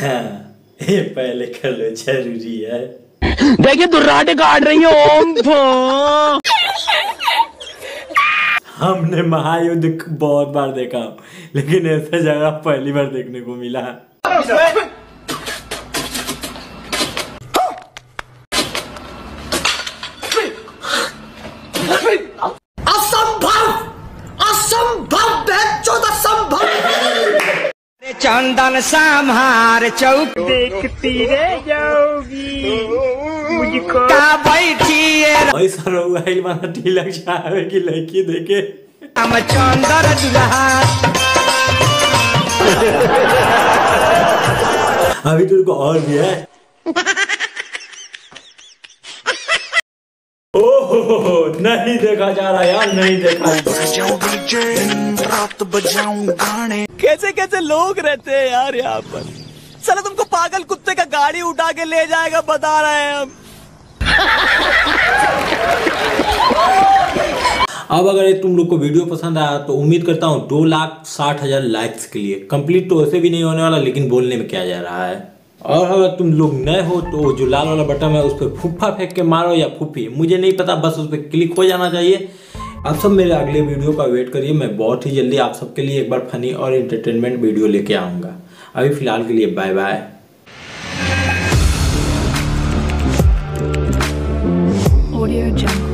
हाँ, ये पहले कर लो, जरूरी है। देखिए दुर्राटे काट रही है ओम। हमने महायुद्ध बहुत बार देखा, लेकिन ऐसा जगह पहली बार देखने को मिला। असंभव, असंभव, असंभव। चंदन समार चौक देखती रह जाओगी मुझको का बैठी ऐसा रोगाइल वाला ढीलक चाहे कि लड़की देखे हम चंदर दुल्हा। अभी तुमको और भी है। ओहो, नहीं देखा जा रहा यार, नहीं देखा। कैसे कैसे लोग रहते हैं यार यहाँ पर। साला तुमको पागल कुत्ते का गाड़ी उठा के ले जाएगा, बता रहे हैं हम। अब अगर तुम लोग को वीडियो पसंद आया तो उम्मीद करता हूँ 2,60,000 लाइक्स के लिए। कंप्लीट तो ऐसे भी नहीं होने वाला, लेकिन बोलने में क्या जा रहा है। और अगर तुम लोग नए हो तो जो लाल वाला बटन है उस पर फुफ्फा फेंक के मारो या फुफी, मुझे नहीं पता, बस उस पर क्लिक हो जाना चाहिए। आप सब मेरे अगले वीडियो का वेट करिए, मैं बहुत ही जल्दी आप सबके लिए एक बार फनी और एंटरटेनमेंट वीडियो लेके आऊँगा। अभी फिलहाल के लिए बाय बाय। Audio Jungle।